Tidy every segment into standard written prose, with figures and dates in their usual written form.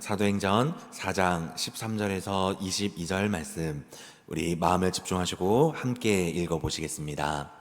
사도행전 4장 13절에서 22절 말씀, 우리 마음을 집중하시고 함께 읽어보시겠습니다.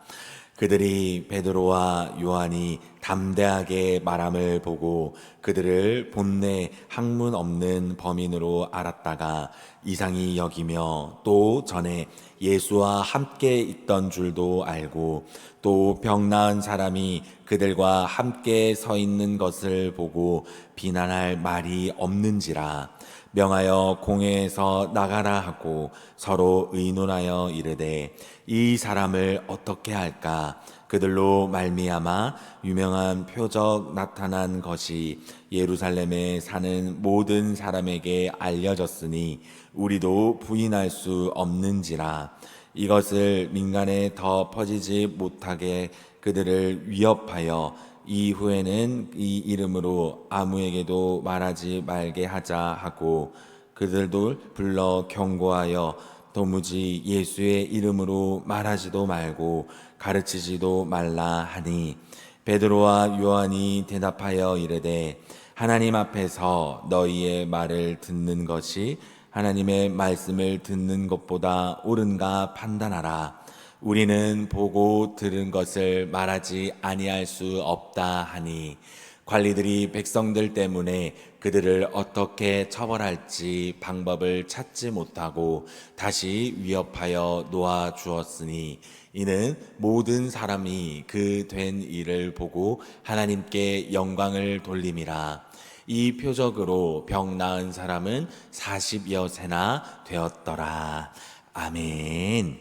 그들이 베드로와 요한이 담대하게 말함을 보고 그들을 본래 학문 없는 범인으로 알았다가 이상히 여기며, 또 전에 예수와 함께 있던 줄도 알고, 또 병 나은 사람이 그들과 함께 서 있는 것을 보고 비난할 말이 없는지라 명하여 공회에서 나가라 하고 서로 의논하여 이르되, 이 사람을 어떻게 할까? 그들로 말미암아 유명한 표적 나타난 것이 예루살렘에 사는 모든 사람에게 알려졌으니 우리도 부인할 수 없는지라. 이것을 민간에 더 퍼지지 못하게 그들을 위협하여 이후에는 이 이름으로 아무에게도 말하지 말게 하자 하고, 그들도 불러 경고하여 도무지 예수의 이름으로 말하지도 말고 가르치지도 말라 하니, 베드로와 요한이 대답하여 이르되, 하나님 앞에서 너희의 말을 듣는 것이 하나님의 말씀을 듣는 것보다 옳은가 판단하라. 우리는 보고 들은 것을 말하지 아니할 수 없다 하니, 관리들이 백성들 때문에 그들을 어떻게 처벌할지 방법을 찾지 못하고 다시 위협하여 놓아 주었으니, 이는 모든 사람이 그 된 일을 보고 하나님께 영광을 돌림이라. 이 표적으로 병 나은 사람은 40여 세나 되었더라. 아멘.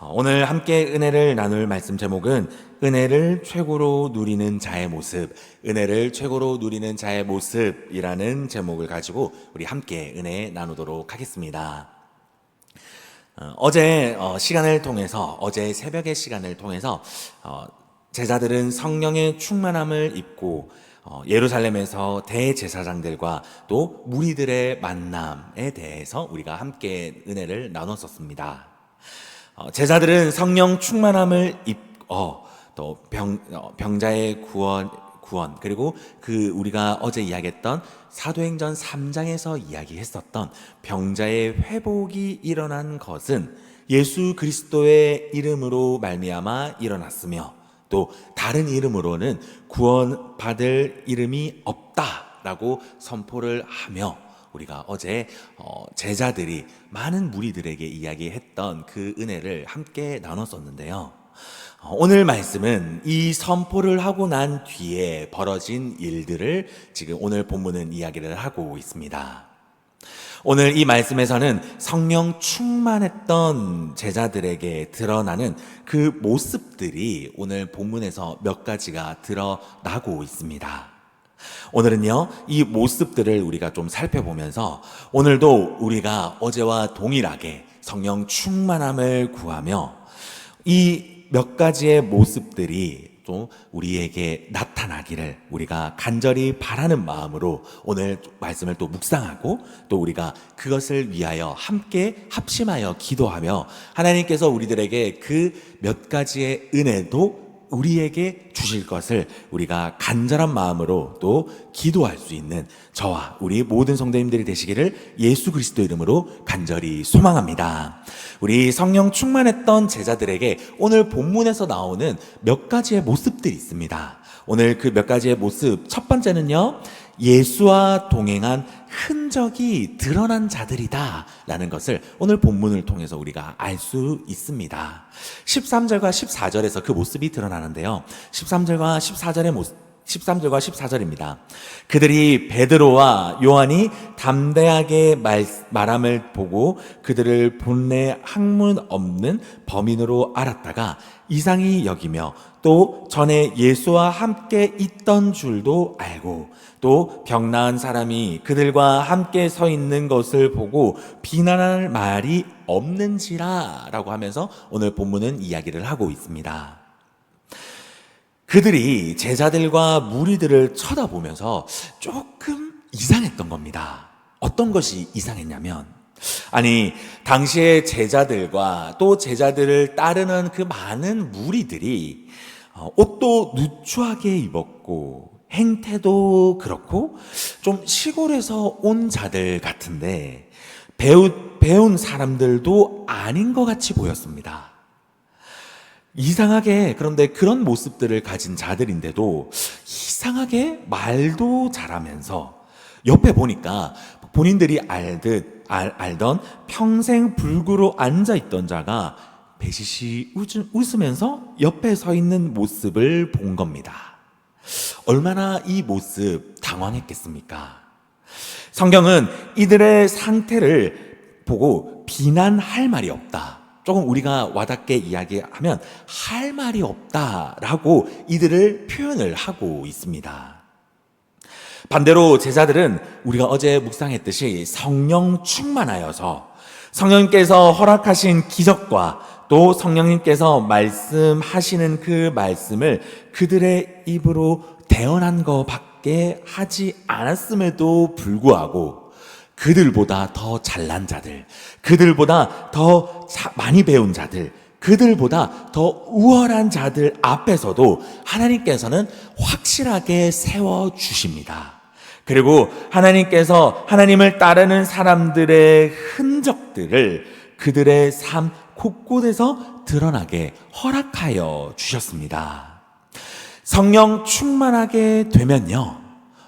오늘 함께 은혜를 나눌 말씀 제목은 은혜를 최고로 누리는 자의 모습, 은혜를 최고로 누리는 자의 모습이라는 제목을 가지고 우리 함께 은혜 나누도록 하겠습니다. 어제 시간을 통해서, 어제 새벽의 시간을 통해서 제자들은 성령의 충만함을 입고 예루살렘에서 대제사장들과 또 무리들의 만남에 대해서 우리가 함께 은혜를 나눴었습니다. 제자들은 성령 충만함을 입고 또 병자의 구원, 그리고 우리가 어제 이야기했던 사도행전 3장에서 이야기했었던 병자의 회복이 일어난 것은 예수 그리스도의 이름으로 말미암아 일어났으며, 또 다른 이름으로는 구원받을 이름이 없다라고 선포를 하며, 우리가 어제 제자들이 많은 무리들에게 이야기했던 그 은혜를 함께 나눴었는데요. 오늘 말씀은 이 선포를 하고 난 뒤에 벌어진 일들을 지금 오늘 본문은 이야기를 하고 있습니다. 오늘 이 말씀에서는 성령 충만했던 제자들에게 드러나는 그 모습들이 오늘 본문에서 몇 가지가 드러나고 있습니다. 오늘은요, 이 모습들을 우리가 좀 살펴보면서 오늘도 우리가 어제와 동일하게 성령 충만함을 구하며 이 몇 가지의 모습들이 또 우리에게 나타나기를 우리가 간절히 바라는 마음으로 오늘 말씀을 또 묵상하고, 또 우리가 그것을 위하여 함께 합심하여 기도하며 하나님께서 우리들에게 그 몇 가지의 은혜도 우리에게 주실 것을 우리가 간절한 마음으로 또 기도할 수 있는 저와 우리 모든 성도님들이 되시기를 예수 그리스도 이름으로 간절히 소망합니다. 우리 성령 충만했던 제자들에게 오늘 본문에서 나오는 몇 가지의 모습들이 있습니다. 오늘 그 몇 가지의 모습, 첫 번째는요, 예수와 동행한 흔적이 드러난 자들이다 라는 것을 오늘 본문을 통해서 우리가 알 수 있습니다. 13절과 14절에서 그 모습이 드러나는데요, 13절과 14절입니다. 그들이 베드로와 요한이 담대하게 말함을 보고 그들을 본래 학문 없는 범인으로 알았다가 이상히 여기며, 또 전에 예수와 함께 있던 줄도 알고, 또 병 나은 사람이 그들과 함께 서 있는 것을 보고 비난할 말이 없는지라 라고 하면서 오늘 본문은 이야기를 하고 있습니다. 그들이 제자들과 무리들을 쳐다보면서 조금 이상했던 겁니다. 어떤 것이 이상했냐면, 아니, 당시의 제자들과 또 제자들을 따르는 그 많은 무리들이 옷도 누추하게 입었고 행태도 그렇고 좀 시골에서 온 자들 같은데 배운 사람들도 아닌 것 같이 보였습니다. 이상하게 그런데 그런 모습들을 가진 자들인데도 이상하게 말도 잘하면서 옆에 보니까 본인들이 알던 평생 불구로 앉아있던 자가 배시시 웃으면서 옆에 서 있는 모습을 본 겁니다. 얼마나 이 모습 당황했겠습니까? 성경은 이들의 상태를 보고 비난할 말이 없다. 조금 우리가 와닿게 이야기하면 할 말이 없다라고 이들을 표현을 하고 있습니다. 반대로 제자들은 우리가 어제 묵상했듯이 성령 충만하여서 성령님께서 허락하신 기적과 또 성령님께서 말씀하시는 그 말씀을 그들의 입으로 대언한 것밖에 하지 않았음에도 불구하고 그들보다 더 잘난 자들, 그들보다 더 많이 배운 자들, 그들보다 더 우월한 자들 앞에서도 하나님께서는 확실하게 세워주십니다. 그리고 하나님께서 하나님을 따르는 사람들의 흔적들을 그들의 삶 곳곳에서 드러나게 허락하여 주셨습니다. 성령 충만하게 되면요,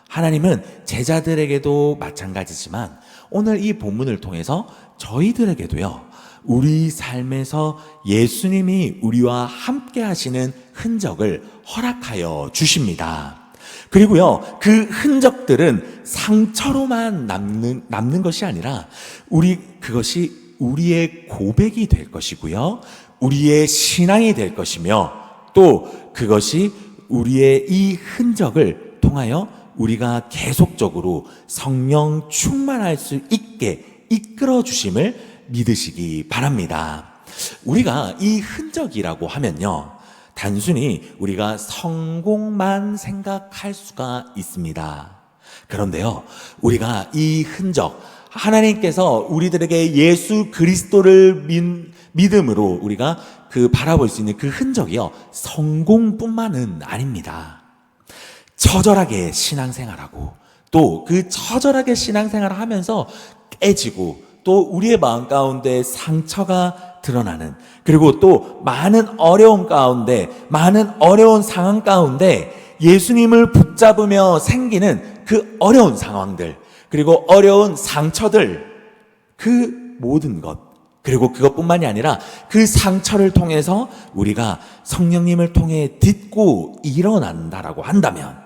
하나님은 제자들에게도 마찬가지지만 오늘 이 본문을 통해서 저희들에게도요, 우리 삶에서 예수님이 우리와 함께 하시는 흔적을 허락하여 주십니다. 그리고요, 그 흔적들은 상처로만 남는 것이 아니라 그것이 우리의 고백이 될 것이고요, 우리의 신앙이 될 것이며, 또 그것이 우리의 이 흔적을 통하여 우리가 계속적으로 성령 충만할 수 있게 이끌어 주심을 믿으시기 바랍니다. 우리가 이 흔적이라고 하면요, 단순히 우리가 성공만 생각할 수가 있습니다. 그런데요, 우리가 이 흔적, 하나님께서 우리들에게 예수 그리스도를 믿음으로 우리가 바라볼 수 있는 그 흔적이요, 성공뿐만은 아닙니다. 처절하게 신앙생활하고 또 그 처절하게 신앙생활을 하면서 깨지고 또 우리의 마음 가운데 상처가 드러나는, 그리고 또 많은 어려움 가운데, 많은 어려운 상황 가운데 예수님을 붙잡으며 생기는 그 어려운 상황들, 그리고 어려운 상처들, 그 모든 것, 그리고 그것뿐만이 아니라 그 상처를 통해서 우리가 성령님을 통해 딛고 일어난다라고 한다면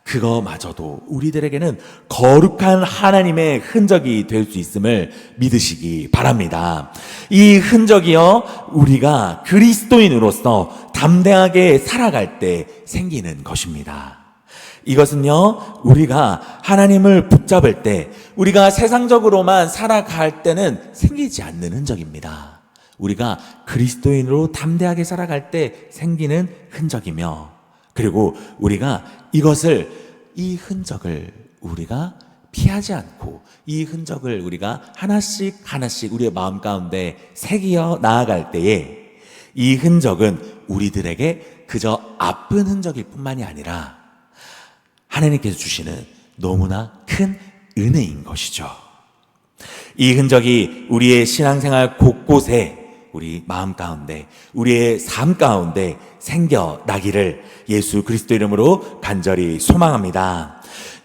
그거마저도 우리들에게는 거룩한 하나님의 흔적이 될 수 있음을 믿으시기 바랍니다. 이 흔적이요, 우리가 그리스도인으로서 담대하게 살아갈 때 생기는 것입니다. 이것은요, 우리가 하나님을 붙잡을 때, 우리가 세상적으로만 살아갈 때는 생기지 않는 흔적입니다. 우리가 그리스도인으로 담대하게 살아갈 때 생기는 흔적이며, 그리고 우리가 이 흔적을 우리가 피하지 않고 이 흔적을 우리가 하나씩 우리의 마음 가운데 새기어 나아갈 때에 이 흔적은 우리들에게 그저 아픈 흔적일 뿐만이 아니라 하나님께서 주시는 너무나 큰 은혜인 것이죠. 이 흔적이 우리의 신앙생활 곳곳에, 우리 마음 가운데, 우리의 삶 가운데 생겨나기를 예수 그리스도 이름으로 간절히 소망합니다.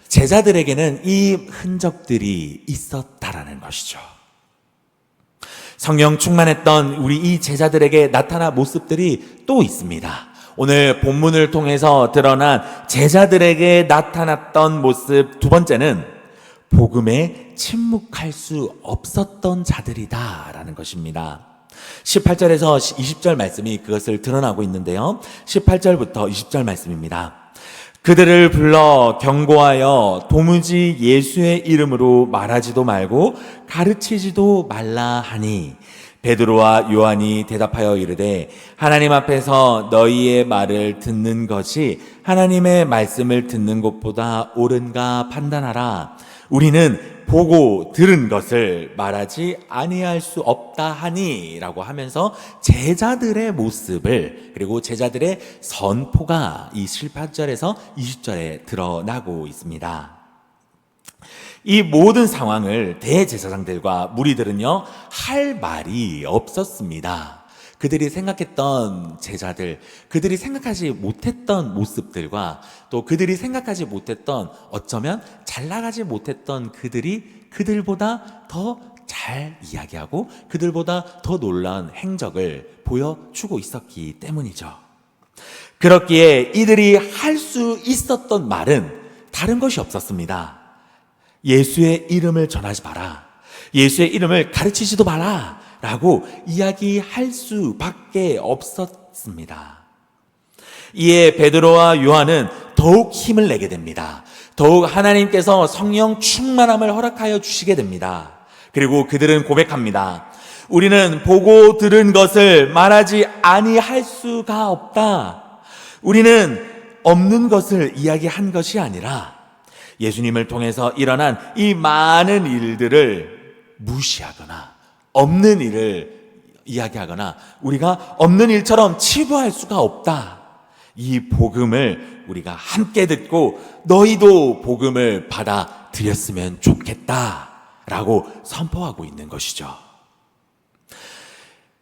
제자들에게는 이 흔적들이 있었다라는 것이죠. 성령 충만했던 우리 이 제자들에게 나타난 모습들이 또 있습니다. 오늘 본문을 통해서 드러난 제자들에게 나타났던 모습 두 번째는 복음에 침묵할 수 없었던 자들이다라는 것입니다. 18절에서 20절 말씀이 그것을 드러나고 있는데요, 18절부터 20절 말씀입니다. 그들을 불러 경고하여 도무지 예수의 이름으로 말하지도 말고 가르치지도 말라 하니, 베드로와 요한이 대답하여 이르되 하나님 앞에서 너희의 말을 듣는 것이 하나님의 말씀을 듣는 것보다 옳은가 판단하라. 우리는 보고 들은 것을 말하지 아니할 수 없다 하니 라고 하면서 제자들의 모습을, 그리고 제자들의 선포가 이 18절에서 20절에 드러나고 있습니다. 이 모든 상황을 대제사장들과 무리들은요, 할 말이 없었습니다. 그들이 생각했던 제자들, 그들이 생각하지 못했던 모습들과 또 그들이 생각하지 못했던, 어쩌면 잘 나가지 못했던 그들이 그들보다 더 잘 이야기하고 그들보다 더 놀라운 행적을 보여주고 있었기 때문이죠. 그렇기에 이들이 할 수 있었던 말은 다른 것이 없었습니다. 예수의 이름을 전하지 마라, 예수의 이름을 가르치지도 마라 라고 이야기할 수밖에 없었습니다. 이에 베드로와 요한은 더욱 힘을 내게 됩니다. 더욱 하나님께서 성령 충만함을 허락하여 주시게 됩니다. 그리고 그들은 고백합니다. 우리는 보고 들은 것을 말하지 아니할 수가 없다. 우리는 없는 것을 이야기한 것이 아니라 예수님을 통해서 일어난 이 많은 일들을 무시하거나 없는 일을 이야기하거나 우리가 없는 일처럼 치부할 수가 없다. 이 복음을 우리가 함께 듣고 너희도 복음을 받아들였으면 좋겠다 라고 선포하고 있는 것이죠.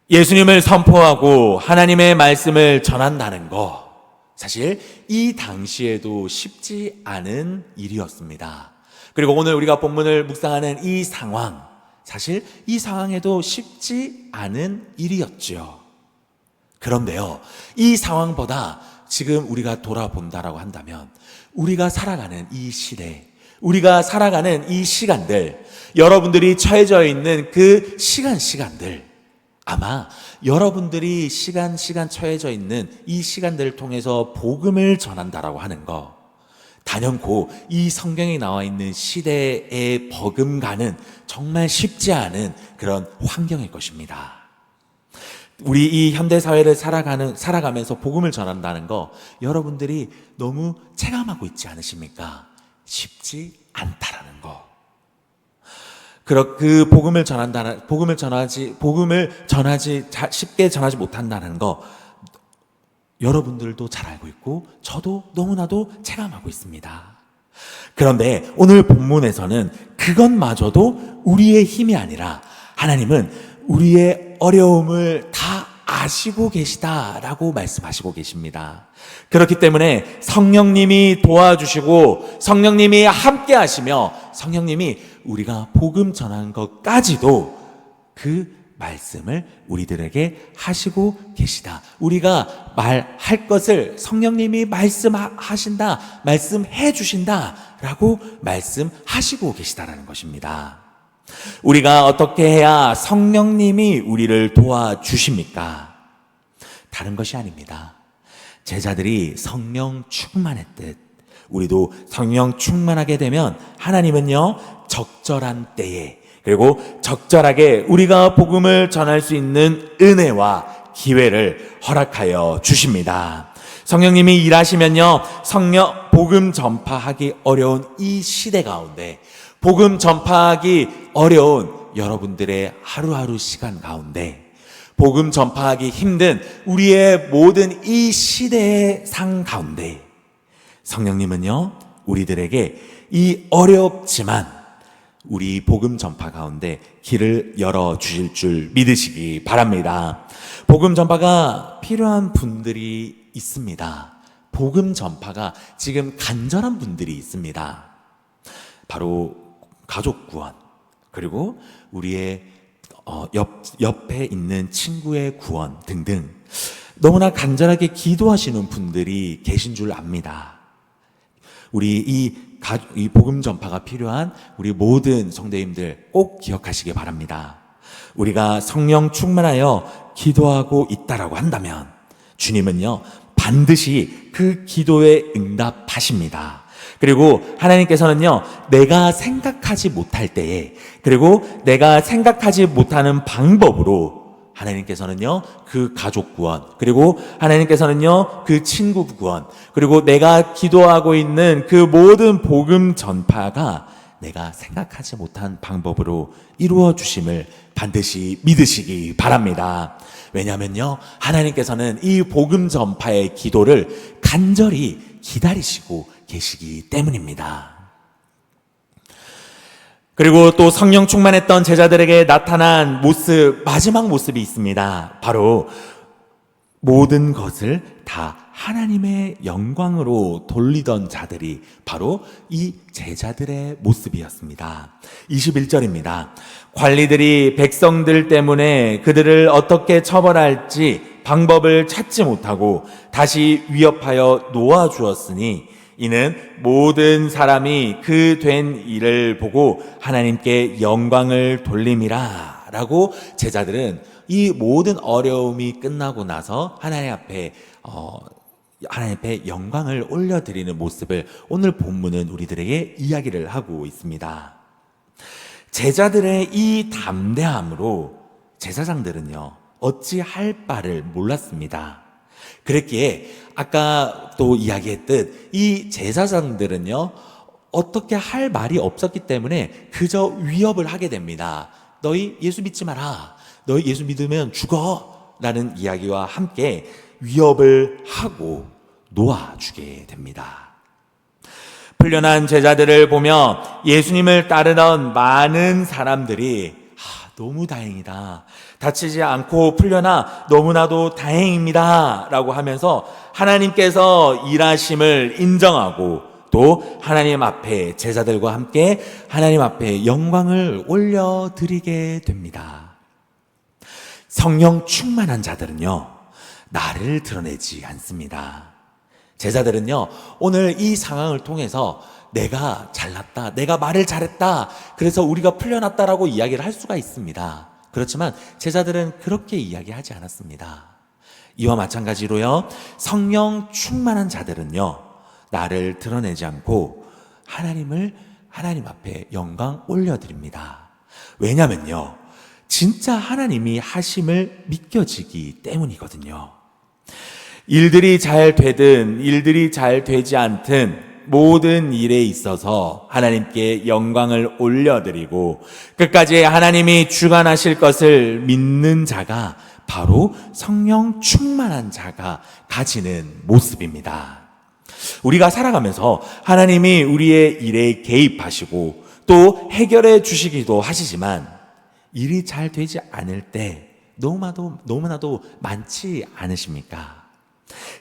예수님을 선포하고 하나님의 말씀을 전한다는 거, 사실 이 당시에도 쉽지 않은 일이었습니다. 그리고 오늘 우리가 본문을 묵상하는 이 상황, 사실 이 상황에도 쉽지 않은 일이었죠. 그런데요, 이 상황보다 지금 우리가 돌아본다라고 한다면 우리가 살아가는 이 시대, 우리가 살아가는 이 시간들, 여러분들이 처해져 있는 그 시간들, 아마 여러분들이 시간 처해져 있는 이 시간들을 통해서 복음을 전한다라고 하는 거, 단연코 이 성경에 나와 있는 시대에 버금가는 정말 쉽지 않은 그런 환경일 것입니다. 우리 이 현대 사회를 살아가면서 복음을 전한다는 거 여러분들이 너무 체감하고 있지 않으십니까? 쉽지 않다라는 거. 그 복음을 쉽게 전하지 못한다는 거 여러분들도 잘 알고 있고 저도 너무나도 체감하고 있습니다. 그런데 오늘 본문에서는 그것마저도 우리의 힘이 아니라 하나님은 우리의 어려움을 다 아시고 계시다라고 말씀하시고 계십니다. 그렇기 때문에 성령님이 도와주시고 성령님이 함께 하시며 성령님이 우리가 복음 전하는 것까지도 그 말씀을 우리들에게 하시고 계시다. 우리가 말할 것을 성령님이 말씀하신다, 말씀해 주신다라고 말씀하시고 계시다라는 것입니다. 우리가 어떻게 해야 성령님이 우리를 도와주십니까? 다른 것이 아닙니다. 제자들이 성령 충만했듯 우리도 성령 충만하게 되면 하나님은요, 적절한 때에 그리고 적절하게 우리가 복음을 전할 수 있는 은혜와 기회를 허락하여 주십니다. 성령님이 일하시면요, 복음 전파하기 어려운 이 시대 가운데, 복음 전파하기 어려운 여러분들의 하루하루 시간 가운데, 복음 전파하기 힘든 우리의 모든 이 시대의 상 가운데 성령님은요, 우리들에게 이 어렵지만 우리 복음 전파 가운데 길을 열어주실 줄 믿으시기 바랍니다. 복음 전파가 필요한 분들이 있습니다. 복음 전파가 지금 간절한 분들이 있습니다. 바로 가족 구원, 그리고 우리의 옆에 있는 친구의 구원 등등 너무나 간절하게 기도하시는 분들이 계신 줄 압니다. 우리 이 복음 전파가 필요한 우리 모든 성도님들 꼭 기억하시기 바랍니다. 우리가 성령 충만하여 기도하고 있다라고 한다면 주님은요, 반드시 그 기도에 응답하십니다. 그리고 하나님께서는요, 내가 생각하지 못할 때에, 그리고 내가 생각하지 못하는 방법으로 하나님께서는요, 그 가족 구원, 그리고 하나님께서는요, 그 친구 구원, 그리고 내가 기도하고 있는 그 모든 복음 전파가 내가 생각하지 못한 방법으로 이루어 주심을 반드시 믿으시기 바랍니다. 왜냐하면요, 하나님께서는 이 복음 전파의 기도를 간절히 기다리시고 계시기 때문입니다. 그리고 또 성령 충만했던 제자들에게 나타난 모습, 마지막 모습이 있습니다. 바로 모든 것을 다 하나님의 영광으로 돌리던 자들이 바로 이 제자들의 모습이었습니다. 21절입니다. 관리들이 백성들 때문에 그들을 어떻게 처벌할지 방법을 찾지 못하고 다시 위협하여 놓아주었으니 이는 모든 사람이 그 된 일을 보고 하나님께 영광을 돌림이라 라고 제자들은 이 모든 어려움이 끝나고 나서 하나님 앞에 영광을 올려드리는 모습을 오늘 본문은 우리들에게 이야기를 하고 있습니다. 제자들의 이 담대함으로 제사장들은요, 어찌할 바를 몰랐습니다. 그랬기에 아까 또 이야기했듯 이 제사장들은요, 어떻게 할 말이 없었기 때문에 그저 위협을 하게 됩니다. 너희 예수 믿지 마라. 너희 예수 믿으면 죽어. 라는 이야기와 함께 위협을 하고 놓아주게 됩니다. 풀려난 제자들을 보며 예수님을 따르던 많은 사람들이 너무 다행이다. 다치지 않고 풀려나 너무나도 다행입니다. 라고 하면서 하나님께서 일하심을 인정하고 또 하나님 앞에 제자들과 함께 하나님 앞에 영광을 올려드리게 됩니다. 성령 충만한 자들은요, 나를 드러내지 않습니다. 제자들은요, 오늘 이 상황을 통해서 내가 잘났다, 내가 말을 잘했다, 그래서 우리가 풀려났다라고 이야기를 할 수가 있습니다. 그렇지만 제자들은 그렇게 이야기하지 않았습니다. 이와 마찬가지로요, 성령 충만한 자들은요, 나를 드러내지 않고 하나님 앞에 영광 올려드립니다. 왜냐면요, 진짜 하나님이 하심을 믿겨지기 때문이거든요. 일들이 잘 되든 일들이 잘 되지 않든 모든 일에 있어서 하나님께 영광을 올려드리고 끝까지 하나님이 주관하실 것을 믿는 자가 바로 성령 충만한 자가 가지는 모습입니다. 우리가 살아가면서 하나님이 우리의 일에 개입하시고 또 해결해 주시기도 하시지만 일이 잘 되지 않을 때 너무나도 많지 않으십니까?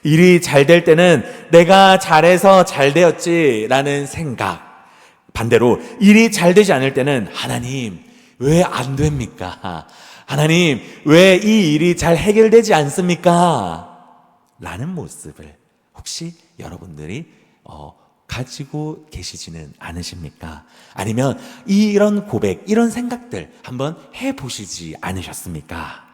일이 잘 될 때는 내가 잘해서 잘 되었지라는 생각, 반대로 일이 잘 되지 않을 때는 하나님 왜 안 됩니까? 하나님 왜 이 일이 잘 해결되지 않습니까? 라는 모습을 혹시 여러분들이 가지고 계시지는 않으십니까? 아니면 이런 고백, 이런 생각들 한번 해보시지 않으셨습니까?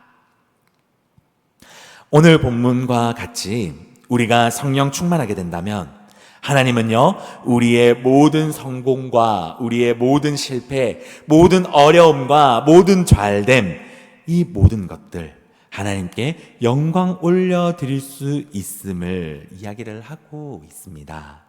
오늘 본문과 같이 우리가 성령 충만하게 된다면 하나님은요, 우리의 모든 성공과 우리의 모든 실패, 모든 어려움과 모든 잘됨, 이 모든 것들 하나님께 영광 올려드릴 수 있음을 이야기를 하고 있습니다.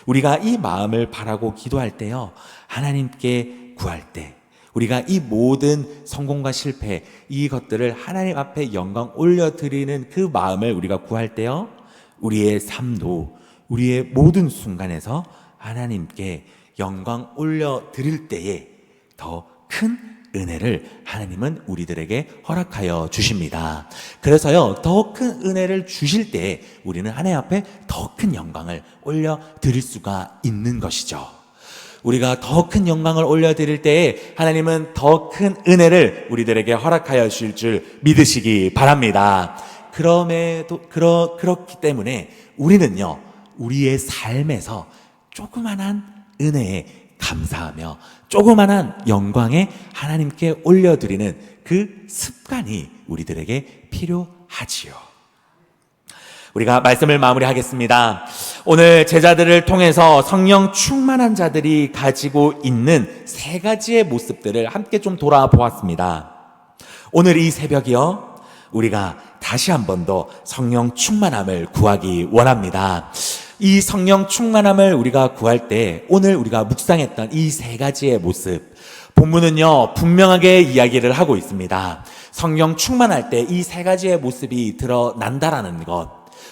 우리가 이 마음을 바라고 기도할 때요, 하나님께 구할 때 우리가 이 모든 성공과 실패, 이것들을 하나님 앞에 영광 올려드리는 그 마음을 우리가 구할 때요, 우리의 삶도 우리의 모든 순간에서 하나님께 영광 올려드릴 때에 더 큰 은혜를 하나님은 우리들에게 허락하여 주십니다. 그래서요, 더 큰 은혜를 주실 때에 우리는 하나님 앞에 더 큰 영광을 올려드릴 수가 있는 것이죠. 우리가 더 큰 영광을 올려드릴 때에 하나님은 더 큰 은혜를 우리들에게 허락하여 주실 줄 믿으시기 바랍니다. 그렇기 때문에 우리는요, 우리의 삶에서 조그만한 은혜에 감사하며 조그만한 영광에 하나님께 올려드리는 그 습관이 우리들에게 필요하지요. 우리가 말씀을 마무리하겠습니다. 오늘 제자들을 통해서 성령 충만한 자들이 가지고 있는 세 가지의 모습들을 함께 좀 돌아보았습니다. 오늘 이 새벽이요, 우리가 다시 한 번 더 성령 충만함을 구하기 원합니다. 이 성령 충만함을 우리가 구할 때 오늘 우리가 묵상했던 이 세 가지의 모습, 본문은요 분명하게 이야기를 하고 있습니다. 성령 충만할 때 이 세 가지의 모습이 드러난다라는 것,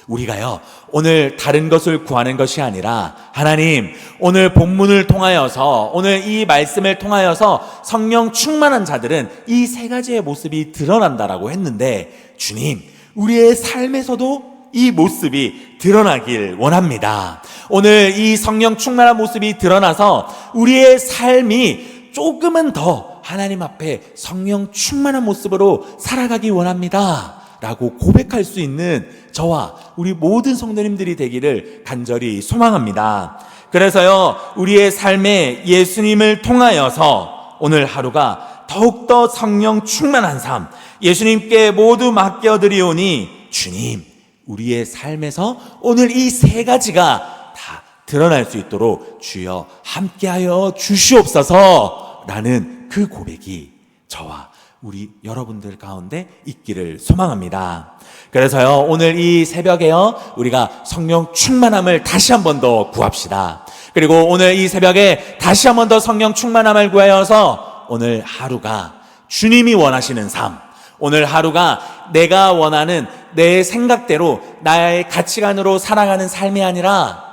우리가요 오늘 다른 것을 구하는 것이 아니라 하나님, 오늘 본문을 통하여서, 오늘 이 말씀을 통하여서 성령 충만한 자들은 이 세 가지의 모습이 드러난다라고 했는데, 주님, 우리의 삶에서도 이 모습이 드러나길 원합니다. 오늘 이 성령 충만한 모습이 드러나서 우리의 삶이 조금은 더 하나님 앞에 성령 충만한 모습으로 살아가기 원합니다 라고 고백할 수 있는 저와 우리 모든 성도님들이 되기를 간절히 소망합니다. 그래서요 우리의 삶에 예수님을 통하여서 오늘 하루가 더욱더 성령 충만한 삶, 예수님께 모두 맡겨드리오니 주님, 우리의 삶에서 오늘 이 세 가지가 다 드러날 수 있도록 주여 함께하여 주시옵소서 라는 그 고백이 저와 우리 여러분들 가운데 있기를 소망합니다. 그래서요 오늘 이 새벽에요 우리가 성령 충만함을 다시 한 번 더 구합시다. 그리고 오늘 이 새벽에 다시 한 번 더 성령 충만함을 구하여서 오늘 하루가 주님이 원하시는 삶, 오늘 하루가 내가 원하는 내 생각대로 나의 가치관으로 살아가는 삶이 아니라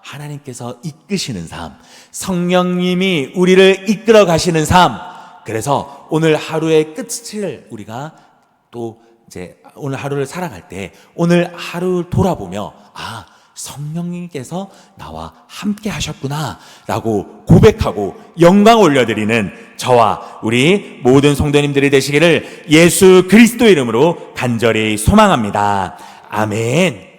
하나님께서 이끄시는 삶, 성령님이 우리를 이끌어 가시는 삶, 그래서 오늘 하루의 끝을 우리가 또 이제 오늘 하루를 살아갈 때 오늘 하루를 돌아보며 성령님께서 나와 함께 하셨구나 라고 고백하고 영광 올려드리는 저와 우리 모든 성도님들이 되시기를 예수 그리스도 이름으로 간절히 소망합니다. 아멘.